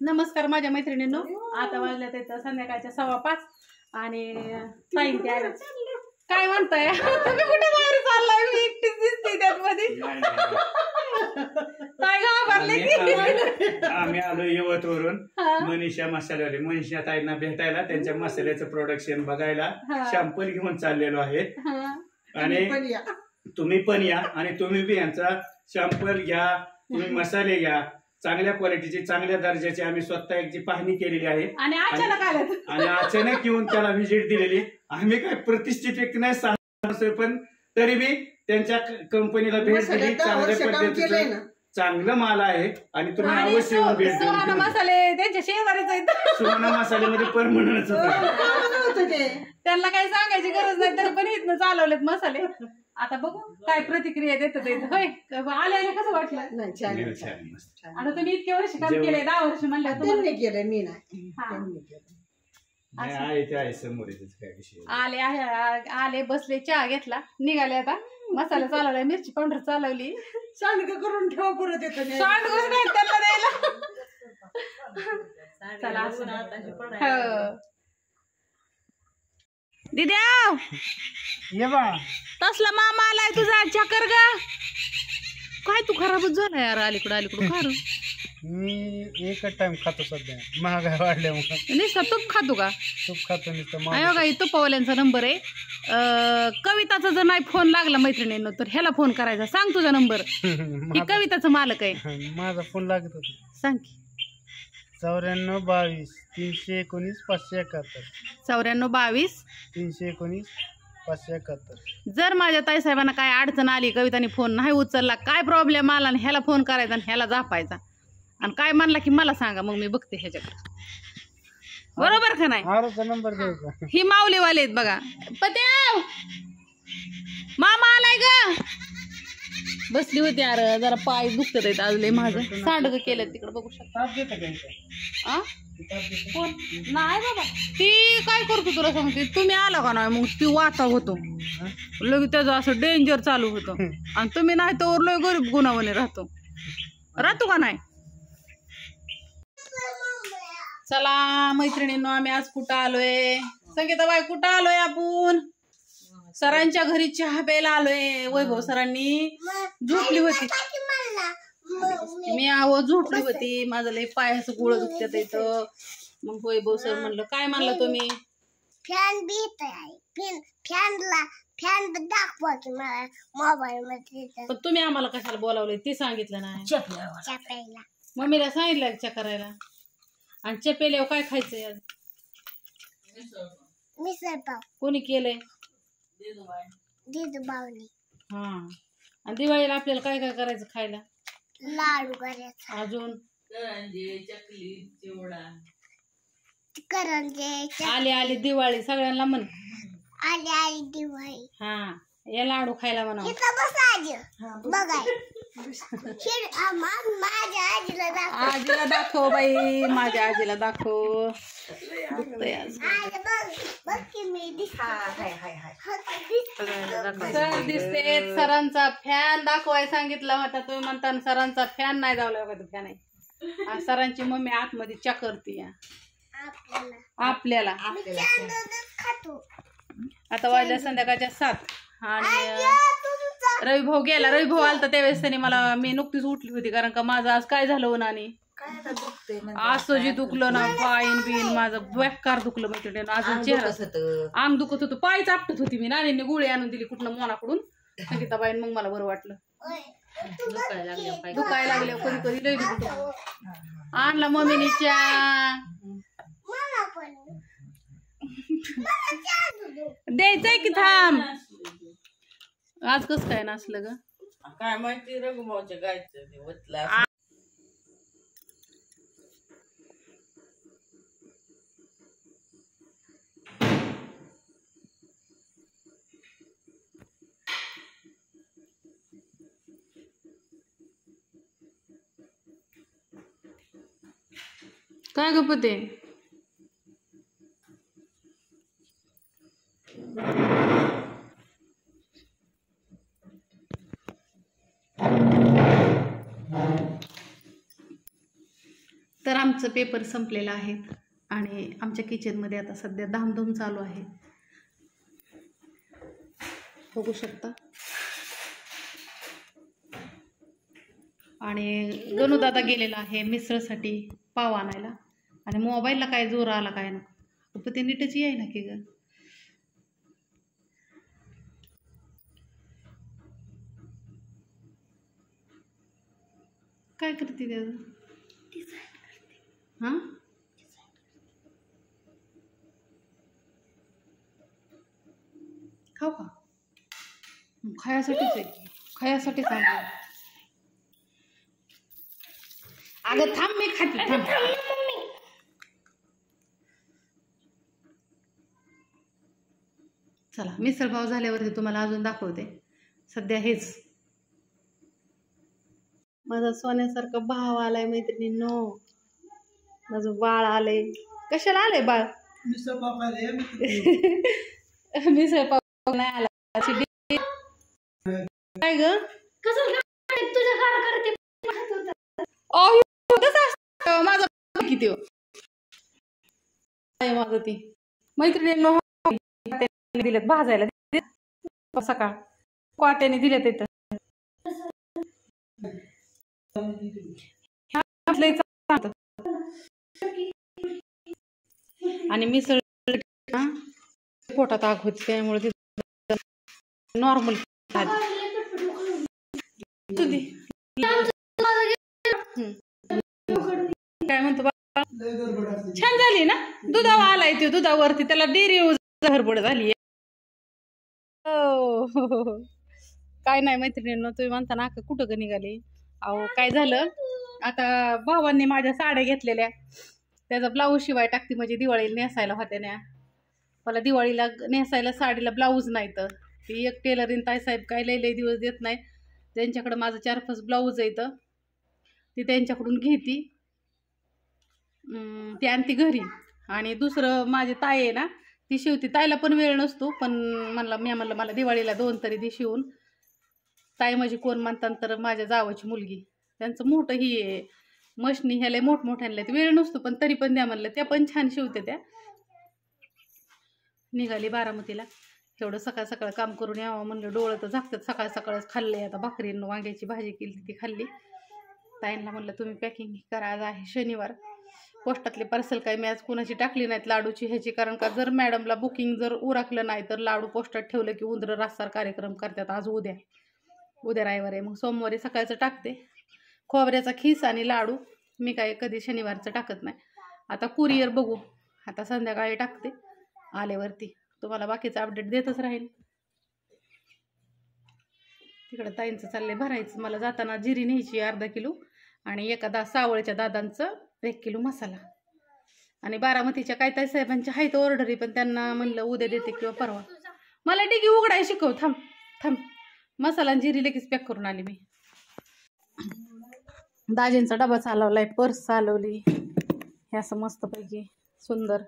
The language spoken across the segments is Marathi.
नमस्कार माझ्या मैत्रिणींनो. आता वाजल्या तिथं संध्याकाळच्या 5:15 आणि ताईन ते आले. काय म्हणताय तुम्ही? कुठे बाहेर चाललाय? मी एकटीच दिसते त्यामध्ये. ताई घाबरले की आम्ही आलो यवतवरून मनीषा मसालेवाले मनीषा ताईंना भेटायला, त्यांच्या मसाल्याचं प्रोडक्शन बघायला सॅम्पल घेऊन चाललेलो आहे. आणि तुम्ही पण या आणि तुम्ही बी यांचा सॅम्पल घ्या, तुम्ही मसाले घ्या. चांगल्या क्वालिटीचे, चांगल्या दर्जाचे आम्ही स्वतः एकची पाहणी केलेली आहे आणि अचानक येऊन त्याला व्हिजिट दिलेली. आम्ही काय प्रतिष्ठित व्यक्ती नाही सांगतो, पण तरी मी त्यांच्या कंपनीला भेट दिली. चांगल्या पद्धतीचं चांगलं माल आहे आणि तुम्ही अवश्य येऊन भेट द्या. सुहाना मसाले त्यांच्या शेजारीच आहेत. सुहाना मसाल्यामध्ये परमनंटच होते. त्यांना काही सांगायची गरज नाही, तरी पण इथनं चालवलेत मसाले. आता बघू काय प्रतिक्रिया देतात. होय आल्याला कसं वाटलं? आता तुम्ही इतके वर्ष काम केले, 10 वर्ष म्हणलं तुम्ही केलं. मी नाही आले बसले, चहा घेतला, निघाले. आता मसाला चालवलाय, मिरची पावडर चालवली. सांडग करून ठेवा परत येत. सांडगच नाही त्यांना द्यायला. चला दिद्या तसला मामा आलाय तुझा. चक्कर ग काय तू खराबच झाला यार. अलीकडं खा. मी एकच टाइम खातो सध्या, महागाई वाढल्यामुळे. नुसतं तूप खातो का? तूप खातो नुसतं. अयो तुपावाल्यांचा नंबर आहे. कविताचा जर नाही फोन लागला मैत्रिणींना तर ह्याला फोन करायचा. सांग तुझा नंबर. ही कविताचा मालक आहे. माझा फोन लागत होता. सांग की. 94 22 319 571. 94 22 319 571. जर माझ्या ताईसाहेबांना काय अडचण आली, कविताने फोन नाही उचलला, काय प्रॉब्लेम आला, आणि ह्याला फोन करायचा आणि ह्याला जापायचा. आणि काय म्हणला की मला सांगा, मग मी बघते ह्याच्याकडे. बरोबर का नाही? आरोचा नंबर द्यायचा. ही माऊलीवाले आहेत बघा. पत्या मामा आलाय ग. बसली होती अरे, जरा पाय दुखत आहेत आज लय. माझं सांडग केलं तिकडे बघू शकता. कोण नाही बाबा, ती काय करतो तुला सांगते. तुम्ही आला का नाही मग ती वाचा होतो लगेच, त्याचं असं डेंजर चालू होतं. आणि तुम्ही नाही तर लय गरीब गुणावाने राहतो का नाही? चला मैत्रिणींनो, आम्ही आज कुठं आलोय? संगीताबाई कुठं आलोय आपण? सरांच्या घरी चहा प्यायला आलोय. वैभव सरांनी झोपली होती, मी झोपली होती. माझं लय पायाचं गोळ दुखत्यात इथं. मग वैभव सर म्हणलं काय म्हणला तुम्ही? फॅन बीत आहे, फॅन दाखवा की मला मोबाईल मध्ये. पण तुम्ही आम्हाला कशाला बोलावले ते सांगितलं नाही. चपेला मम्मीला सांगितलं चहा करायला. आणि चपेल्यावर काय खायचंय आज? मिसळ पाव. कोणी केलंय? दिदू बावली. हा. आणि दिवाळीला आपल्याला काय काय करायचं खायला? लाडू करायचा. अजून करंजे. आली दिवाळी सगळ्यांना म्हण. आली दिवाळी. हा, या लाडू खायला म्हणा. बघाय माझ्या आजीला दाखव बाई, माझ्या आजीला दाखव. सर दिसते. सरांचा फॅन दाखवाय सांगितला होता, तुम्ही म्हणता सरांचा फॅन नाही जावला का? फॅन आहे. सरांची मम्मी आतमध्ये चकरती आपल्याला. आता वाजल्या संध्याकाळच्या 7 आणि रविभाऊ गेला. रविभाऊ आलता त्यावेळेस त्याने मला, मी नुकतीच उठली होती कारण का माझं आज काय झालं नानी, असं जे दुखलं ना पायन बिन, माझं बेकार दुखलं मैत्रिणी. अजून चेहरा अंग दुखत होतं, पाय चापटत होती मी. नानींनी गोळी आणून दिली कुठनं मोनाकडून संगीताबाईन, मग मला बरं वाटलं. दुखायला लागले कधी कधी लई दुखत. आणला मम्मीने चहा. द्यायचंय की थांब. आज कस काय नाचलं ग काय माहिती? रघुभाऊच्या गायचं काय ग पते? तर आमचं पेपर संपलेलं आहे आणि आमच्या किचनमध्ये आता सध्या धामधूम चालू आहे, बघू शकता. आणि गणूदादा गेलेला आहे मिसळसाठी पाव आणायला आणि मोबाईलला काय जोर आला काय ना, पण ते नीटच आहे ना की ग. काय करते त्याचं? हां खाऊ का? खायासाठीच आहे, खायासाठीच आणलं. अगं थांब, मी खाते थांब. चला मिसळपाव झाल्यावरती तुम्हाला अजून दाखवते. सध्या हेच माझा सोन्यासारखं भाव आलाय मैत्रिणींनो, माझं बाळ आलंय. कशाला आलंय बाळ? मिसळपाव नाही आला. काय ग माझा किती माझं ती मैत्रिणींनो दिल्यात भाजायला, सकाळ वाट्याने दिल्यात इथं. आणि मिसळ पोटात आग होती त्यामुळे नॉर्मल काय म्हणतो छान झाली ना. दुधावर आलाय तो, दुधावरती त्याला डेअरी हरबड झाली. काय नाही मैत्रिणींनो, तुम्ही म्हणता ना कुठं ग निघाली. अहो काय झालं, आता भावांनी माझ्या साड्या घेतलेल्या, त्याचा ब्लाऊज शिवाय टाकते म्हणजे दिवाळीला नेसायला होत्या ना. मला दिवाळीला नेसायला साडीला ब्लाऊज नाही, तर ती एक टेलरीन ताईसाहेब काय लई दिवस देत नाही. त्यांच्याकडं माझं 4-5 ब्लाऊज येतं, ती त्यांच्याकडून घेती, ती आणती घरी. आणि दुसरं माझी ताई आहे ना, ती शिवती. ताईला पण वेळ नसतो, पण म्हणलं मला दिवाळीला 2 तरी दी शिवून. ताई माझी कोण म्हणतात तर माझ्या जावाची मुलगी, त्यांचं मोठं ही आहे मशनी, ह्याला मोठमोठ्याला वेळ नसतो, पण तरी पण द्या म्हणलं. त्या पण छान शिवते. त्या निघाली बारामतीला. एवढं सकाळ सकाळ काम करून यावं म्हणलं, डोळं तर झाकतात. सकाळ सकाळच खाल्ले. आता भाकरीनं वांग्याची भाजी केली ती खाल्ली. ताईंना म्हणलं तुम्ही पॅकिंग करा, आज आहे शनिवार. पोस्टातले पार्सल काय मी आज कोणाची टाकली नाहीत लाडूची ह्याची, कारण का जर मॅडमला बुकिंग जर उरकलं नाही तर लाडू पोस्टात ठेवलं की उंदरं रास्तार कार्यक्रम करतात. आज उद्या रविवार आहे, मग सोमवारी सकाळचं टाकते. खोबऱ्याचा खीस आणि लाडू मी काय कधी शनिवारचं टाकत नाही. आता कुरिअर बघू, आता संध्याकाळी टाकते. आल्यावरती तुम्हाला बाकीचं अपडेट देतच राहील. तिकडं ताईंचं चाललंय भरायचं. मला जाताना जिरी न्यायची 1/2 किलो आणि एका सावळच्या दादांचं 1 किलो मसाला. आणि बारामतीच्या काय ताई साहेबांच्या आहेत ऑर्डरी, पण त्यांना म्हणलं उद्या देते किंवा परवा. मला डिगी उघडाय शिकव. थांब मसाला आणि जिरी लगेच पॅक करून आली मी. दाजींचा डबा चालवलाय, पर्स चालवली, हे असं मस्तपैकी सुंदर.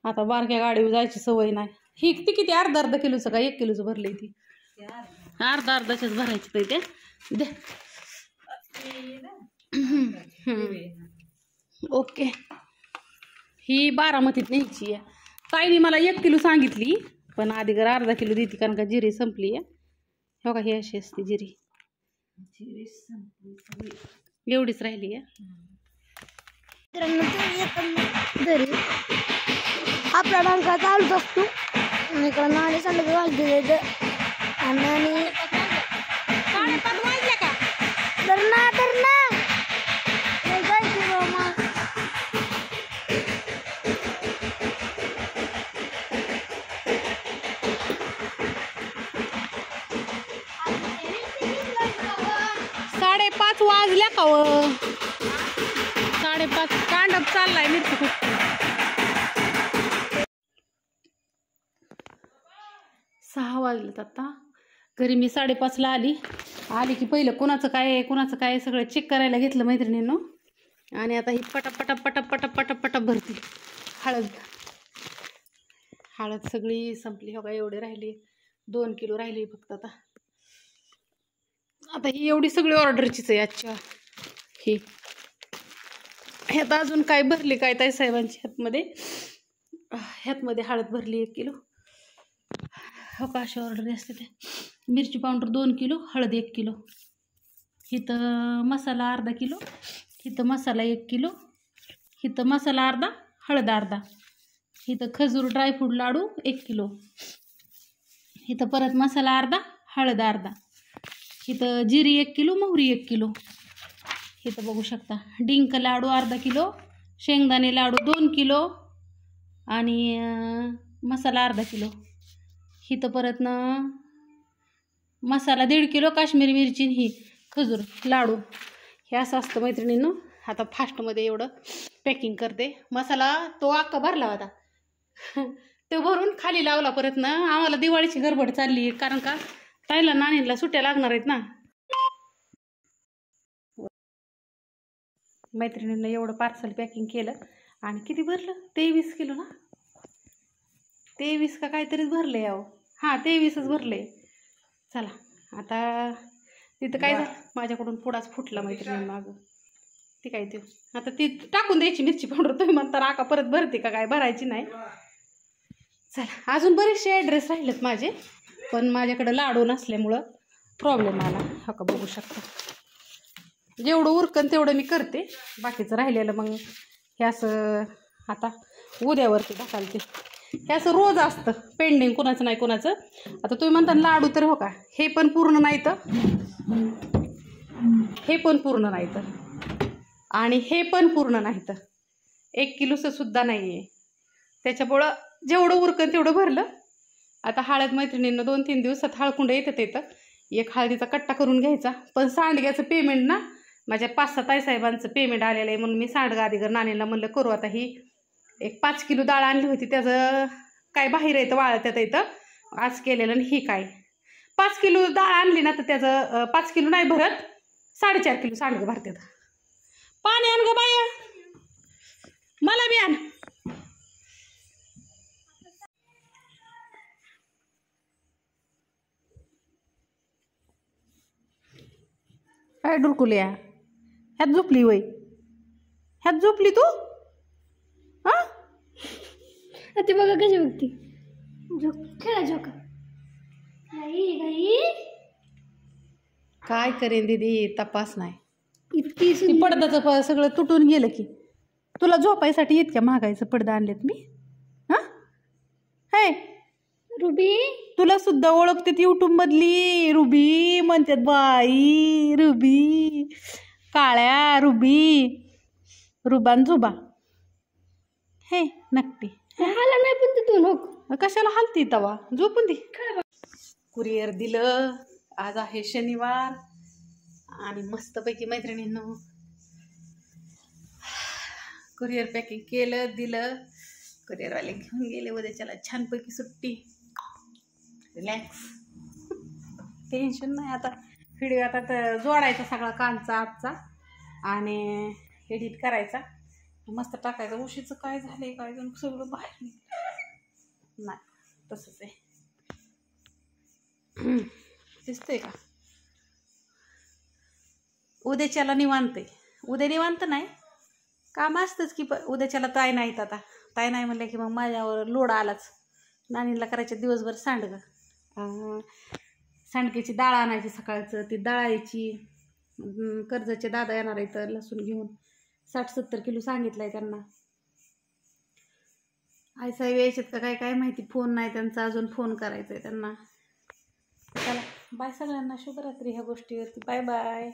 आता बारक्या गाडीवर जायची सवय नाही. ही ती किती 1/2 किलोचं का 1 किलोचं भरली ती? 1/2च भरायची तर ते दे. ओके, ही बारामतीत न्यायची आहे. ताईने मला 1 किलो सांगितली, पण आधी 1/2 किलो देते कारण का जिरी संपली आहे. हो का, ही अशी असते जिरी एवढीच राहिली आहे. आपला डांगा चालूच असतो आणि इकडं नाणी चाललं घालते आणि धरणा पाच वाजल्या का व? 5:30 कांडप चाललाय मिरची खूप. 6 वाजलेत आता. घरी मी 5:30ला आली की पहिलं कुणाचं काय सगळं चेक करायला घेतलं मैत्रिणींनो. आणि आता ही पटापटा भरती. हळद सगळी संपली. हो का, एवढी राहिली, 2 किलो राहिली फक्त. आता ही एवढी सगळी ऑर्डरचीच आहे आजच्या. ही ह्यात अजून काय भरली काय ताई साहेबांच्या ह्यातमध्ये हळद भरली 1 किलो. हो का अशी ऑर्डर असते ते. मिरची पावडर 2 किलो, हळद 1 किलो. इथं मसाला अर्धा किलो, इथं मसाला 1 किलो, इथं मसाला अर्धा, हळद अर्धा. इथं खजूर ड्रायफ्रूट लाडू 1 किलो. इथं परत मसाला अर्धा, हळद अर्धा. इथं जिरी 1 किलो, मोहरी 1 किलो. इथं बघू शकता डिंक लाडू अर्धा किलो, शेंगदाणे लाडू 2 किलो आणि मसाला अर्धा किलो. इथं परत मसाला 1.5 किलो, काश्मीरी मिरची, ही खजूर लाडू. हे असं असतं मैत्रिणींनो. आता फास्टमध्ये एवढं पॅकिंग करते. मसाला तो अख्खा भरला होता तो भरून खाली लावला. परत आम्हाला दिवाळीची गडबड चालली कारण का ताईला नानीला सुट्ट्या लागणार आहेत ना. मैत्रिणींना एवढं पार्सल पॅकिंग केलं आणि किती भरलं 23 किलो ना, 23 का काहीतरीच भरले यावं. हां 23च भरले. चला आता तिथं काय झालं माझ्याकडून पुढाच फुटला मैत्रिणींना. मागं ती काय ते आता ती टाकून द्यायची मिरची पावडर. तुम्ही म्हणता राका परत भरते का काय, भरायची नाही. चला अजून बरेचसे ॲड्रेस राहिलेत माझे, पण माझ्याकडं लाडू नसल्यामुळं प्रॉब्लेम आला. हा का बघू शकता. जेवढं उरकन तेवढं मी करते, बाकीचं राहिलेलं मग हे असं आता उद्यावरती ढकलते. हे असं रोज असतं पेंडिंग, कोणाचं नाही कोणाचं. आता तुम्ही म्हणता लाडू तर हो का, हे पण पूर्ण नाही तर, हे पण पूर्ण नाही तर, आणि हे पण पूर्ण नाही तर, 1 किलोचं सुद्धा नाही आहे. त्याच्यामुळं जेवढं उरकन तेवढं भरलं. आता हळद मैत्रिणींना 2-3 दिवसात हळकुंड येतं. एक हळदीचा कट्टा करून घ्यायचा. पण सांडग्याचं पेमेंट ना माझ्या 5-6 ताईसाहेबांचं पेमेंट आलेलं आहे, म्हणून मी सांडगं आधीगर नानीला म्हणलं करू. आता ही एक 5 किलो डाळ आणली होती, त्याचं काय बाहेर येतं वाळत्यात येतं आज केलेलं. आणि ही काय 5 किलो डाळ आणली ना तर त्याचं 5 किलो नाही भरत, 4.5 किलो सांडगं भरतात. पाणी आण ग बाया, मला बी आण. काय डुलकुल्या ह्यात झोपली वय, ह्यात झोपली तू? हां ती बघा कशी बघती. खेळा झोका. काय करेन दीदी, तपास नाही. इतकी पडदाचं सगळं तुटून गेलं की. तुला झोपायसाठी इतक्या महागाईचं पडदा आणलेत मी. हां हे रुबी, तुला सुद्धा ओळखतात यूट्यूब मधली. रुबी म्हणतात बाई, रुबी काळ्या रुबी, रुबान झुबा. हे नक्की हाला नाही पण तिथून हो. कशाला हालती तवा, झोपून दे. कुरिअर दिलं. आज आहे शनिवार आणि मस्तपैकी मैत्रिणींनो कुरिअर पॅकिंग केलं, दिलं. कुरिअरवाले घेऊन गेले. उद्याच्याला छानपैकी सुट्टी, रिलॅक्स, टेन्शन नाही. आता व्हिडिओ आता जोडायचा सगळा कालचा आजचा आणि एडिट करायचा, मस्त टाकायचं. उशीचं काय झालंय काय जण सगळं बाहेर निघलं नाही, तसंच आहे. दिसतंय का? उद्याच्याला निवांत आहे. उद्या निवांत नाही, काम असतंच की. उद्याच्याला ताई नाहीत. आता ताई नाही म्हणलं की मग माझ्यावर लोड आलाच. नानीला करायचे दिवसभर सांडगं. सांडग्याची डाळ आणायची सकाळचं, ती दळायची. कर्जाचे दादा येणार आहे तर लसूण घेऊन 60-70 किलो सांगितलं आहे त्यांना. आईसाहेब यायच्यात का काय काय माहिती, फोन नाही त्यांचा अजून, फोन करायचा आहे त्यांना. चला बाय सगळ्यांना, शुभरात्री ह्या गोष्टीवरती. Bye bye.